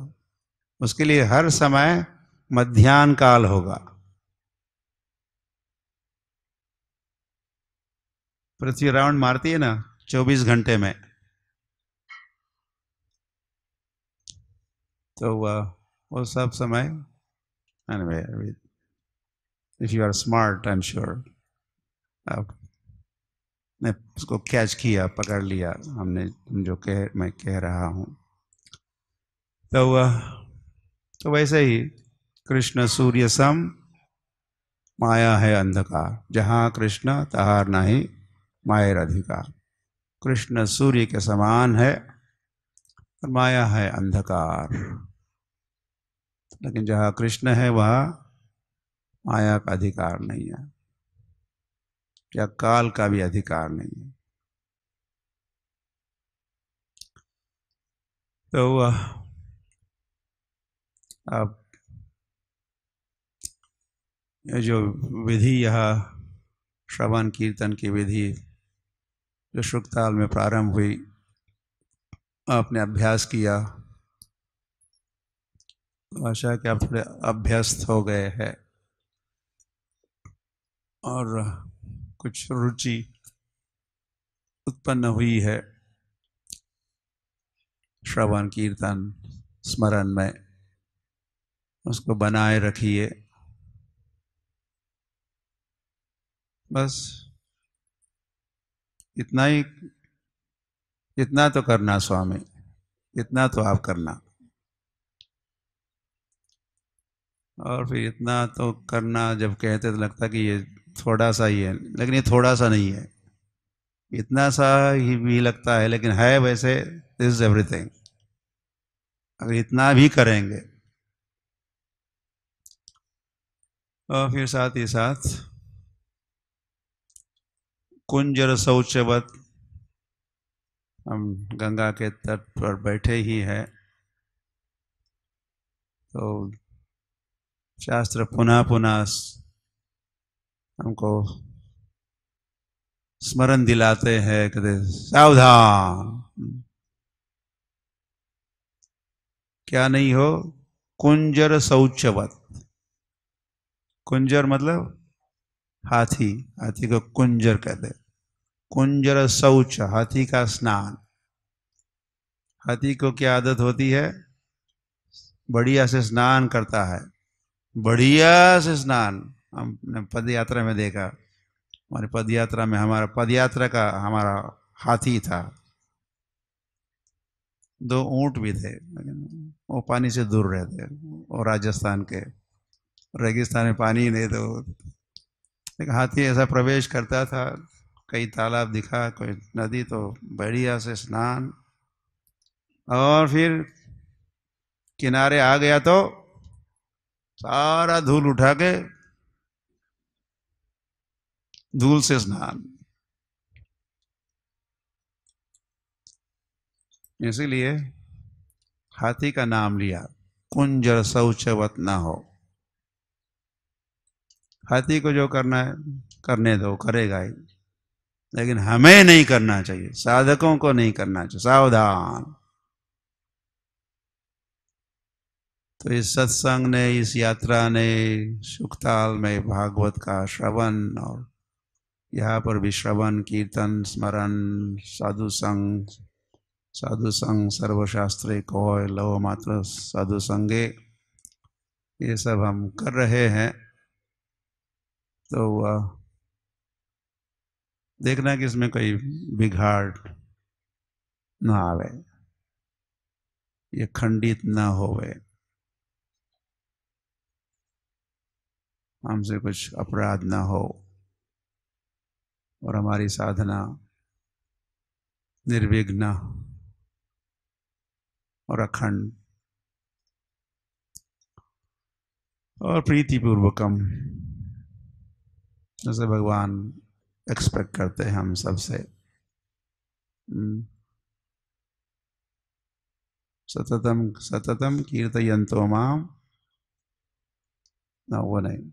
उसके लिए हर समय मध्याह्न काल होगा। पृथ्वी राउंड मारती है ना 24 घंटे में, तो वो सब समय, anyway, if you are smart, I'm sure आपने उसको कैच किया, पकड़ लिया हमने जो मैं कह रहा हूँ। तो वैसे ही कृष्ण सूर्य सम, माया है अंधकार, जहाँ कृष्ण तहार नहीं मायर अधिकार। कृष्ण सूर्य के समान है और माया है अंधकार, लेकिन जहाँ कृष्ण है वहाँ माया का अधिकार नहीं है, या काल का भी अधिकार नहीं है। तो अब ये जो विधि, यह श्रवण कीर्तन की विधि जो शुक्ताल में प्रारंभ हुई, आपने अभ्यास किया, आशा है कि आप थोड़े अभ्यस्त हो गए हैं और कुछ रुचि उत्पन्न हुई है श्रवण कीर्तन स्मरण में। उसको बनाए रखिए। बस इतना ही, इतना तो करना स्वामी, इतना तो आप करना। और फिर इतना तो करना जब कहते तो लगता कि ये थोड़ा सा ही है, लेकिन ये थोड़ा सा नहीं है, इतना सा ही भी लगता है, लेकिन है वैसे दिस इज एवरीथिंग। अगर इतना भी करेंगे, और फिर साथ ही साथ कुंजर शौचवत, हम गंगा के तट पर बैठे ही हैं, तो शास्त्र पुनः पुनः हमको स्मरण दिलाते हैं, कहते सावधान, क्या नहीं हो, कुंजर शौचवत। कुंजर मतलब हाथी, हाथी को कुंजर कहते। कुंजर शौच, हाथी का स्नान। हाथी को क्या आदत होती है, बढ़िया से स्नान करता है, बढ़िया से स्नान। हमने पद यात्रा में देखा, हमारी पद यात्रा में, हमारा पद यात्रा का हमारा हाथी था, 2 ऊंट भी थे, लेकिन वो पानी से दूर रहते, और राजस्थान के रेगिस्तान में पानी नहीं, तो एक हाथी ऐसा प्रवेश करता था, कई तालाब दिखा, कोई नदी, तो बढ़िया से स्नान, और फिर किनारे आ गया तो सारा धूल उठा के धूल से स्नान। इसीलिए हाथी का नाम लिया, कुंजर शौचवत ना हो। हाथी को जो करना है करने दो, करेगा ही, लेकिन हमें नहीं करना चाहिए, साधकों को नहीं करना चाहिए, सावधान। तो इस सत्संग ने, इस यात्रा ने, सुखताल में भागवत का श्रवण, और यहाँ पर भी श्रवण कीर्तन स्मरण साधु संग, साधु संग सर्वशास्त्रे कोय लव मात्र साधु संगे, ये सब हम कर रहे हैं। तो देखना कि इसमें कोई बिगाड़ ना आवे, ये खंडित ना होवे, हमसे कुछ अपराध ना हो, और हमारी साधना निर्विघ्न और अखंड और प्रीतिपूर्वकम, जैसे भगवान एक्सपेक्ट करते हैं हम सबसे। सततम सततम कीर्तयन्तो माम, ना वो नहीं,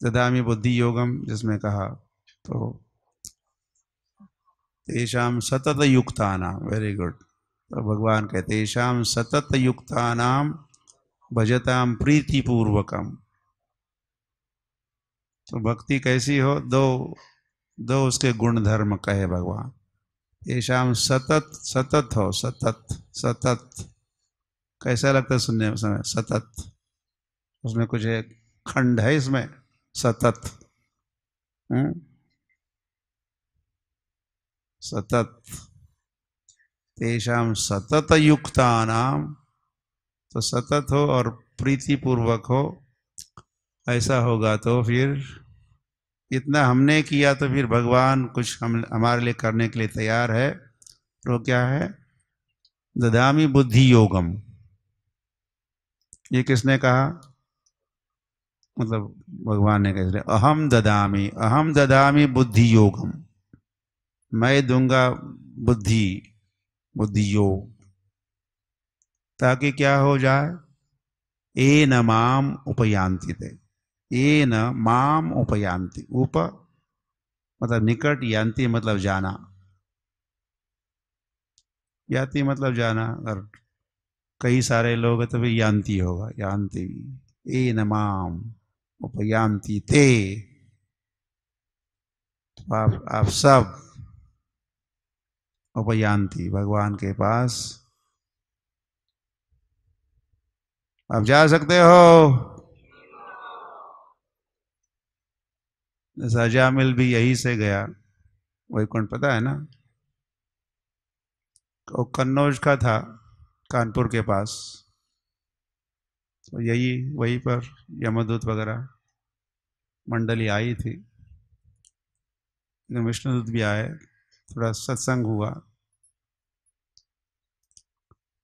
ददामि बुद्धि योगम जिसमें कहा, तो तेषाम सतत युक्तानाम, वेरी गुड। तो भगवान कहते तेषाम सतत युक्तानाम भजताम प्रीति पूर्वकम। तो भक्ति कैसी हो, दो दो उसके गुण धर्म कहे भगवान। येषाम सतत, सतत हो, सतत सतत। कैसा लगता है सुनने में समय, सतत। उसमें कुछ एक खंड है इसमें, सतत। सतत। तेषाम सतत युक्ता नाम, तो सतत हो और प्रीति पूर्वक हो, ऐसा होगा तो फिर इतना हमने किया तो फिर भगवान कुछ हम हमारे लिए करने के लिए तैयार है। तो क्या है, ददामी बुद्धि योगम। ये किसने कहा, मतलब भगवान ने कह दिया, अहम ददामी बुद्धि योगम। मैं दूंगा बुद्धि, बुद्धि योग, ताकि क्या हो जाए, ए न माम उपयांति थे। ए न माम उपयांति, उप मतलब निकट, यांति मतलब जाना, याति मतलब जाना। और कई सारे लोग हैं तो भी यांति होगा, यांति। ए न माम उपयांति ते, तो आप सब उपयांति, भगवान के पास आप जा सकते हो। जैसा अजामिल भी यही से गया वैकुंठ, पता है ना। वो कन्नौज का था, कानपुर के पास। तो यही वहीं पर यमदूत वगैरह मंडली आई थी, विष्णुदूत भी आए, थोड़ा सत्संग हुआ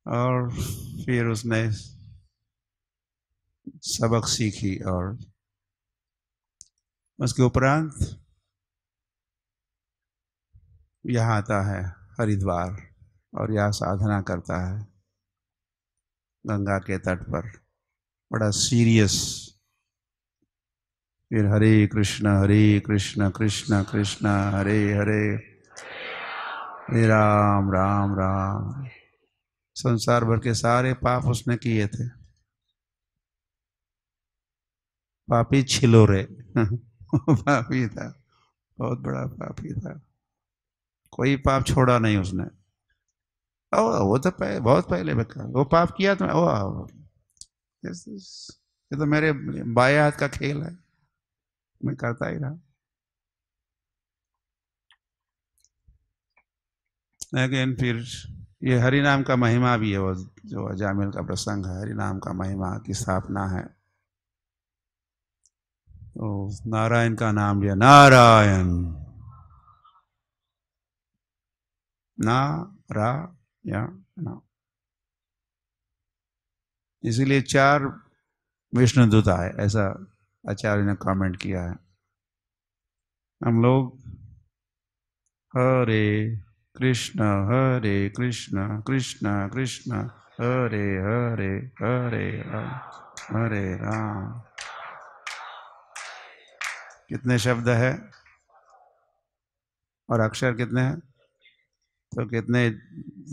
और फिर उसने सबक सीखी। और उसके उपरांत यहाँ आता है हरिद्वार और यहाँ साधना करता है गंगा के तट पर, बड़ा सीरियस। फिर हरे कृष्ण कृष्ण कृष्ण हरे हरे, हरे राम राम राम। संसार भर के सारे पाप उसने किए थे, पापी छिलोरे पापी था, बहुत बड़ा पापी था, कोई पाप छोड़ा नहीं उसने। ओ वो तो बहुत पहले बता, वो पाप किया तो ओ, ये तो मेरे बाएं हाथ का खेल है, मैं करता ही रहा। लेकिन फिर ये हरि नाम का महिमा भी है, वो जो अजामिल का प्रसंग है, हरि नाम का महिमा की स्थापना है। तो नारायण का नाम लिया, नारायण, ना रा या ना, इसीलिए 4 विष्णुदूत आए, ऐसा आचार्य ने कमेंट किया है। हम लोग हरे कृष्ण कृष्ण कृष्ण हरे हरे, हरे राम हरे राम। कितने शब्द है और अक्षर कितने हैं, तो कितने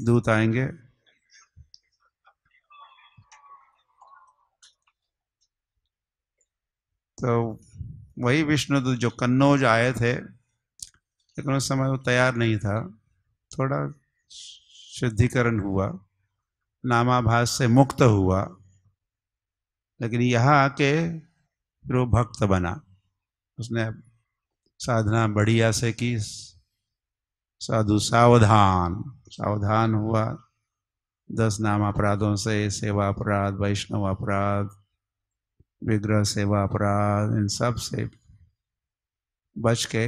दूत आएंगे। तो वही विष्णुदूत जो कन्नौज आए थे, लेकिन उस समय वो तैयार नहीं था, थोड़ा शुद्धिकरण हुआ, नामाभास से मुक्त हुआ, लेकिन यहाँ आके फिर वो भक्त बना। उसने साधना बढ़िया से की, साधु सावधान, सावधान हुआ 10 नाम अपराधों से, सेवा अपराध, वैष्णव अपराध, विग्रह सेवा अपराध, इन सब से बच के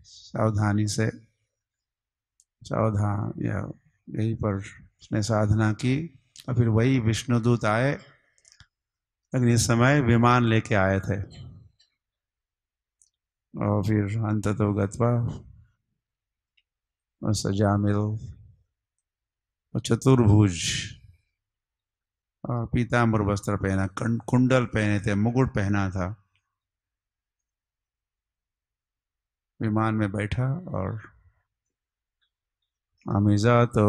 सावधानी से, सावधान या यहीं पर उसने साधना की। और फिर वही विष्णुदूत आए, लेकिन इस समय विमान लेके आए थे। और फिर अंत तो गत्वा और सजामिल और चतुर्भुज और पीताम्बर वस्त्र पहना, कुंडल पहने थे, मुकुट पहना था, विमान में बैठा और अमिजा तो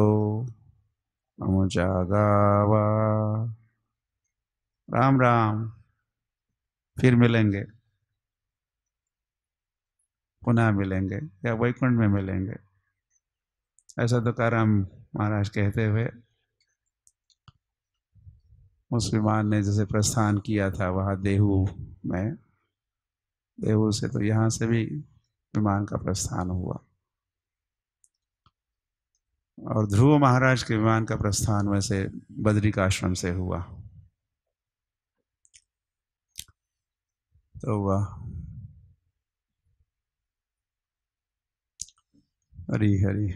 अमुजा गावा राम राम, फिर मिलेंगे, पुनः मिलेंगे या वैकुंठ में मिलेंगे। ऐसा तुकाराम महाराज कहते हुए उस विमान ने जैसे प्रस्थान किया था वहाँ देहू में, देहू से तो यहाँ से भी विमान का प्रस्थान हुआ, और ध्रुव महाराज के विमान का प्रस्थान वैसे बद्रिकाश्रम से हुआ। तो हुआ। हरि हरि।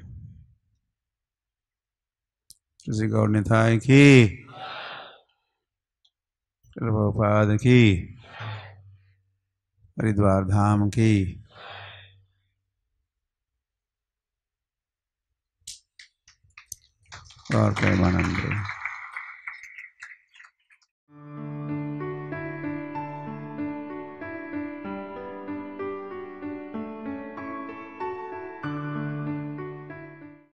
श्री गौर निताय की, प्रभुपाद की, हरिद्वार धाम की। और प्रेमानंद।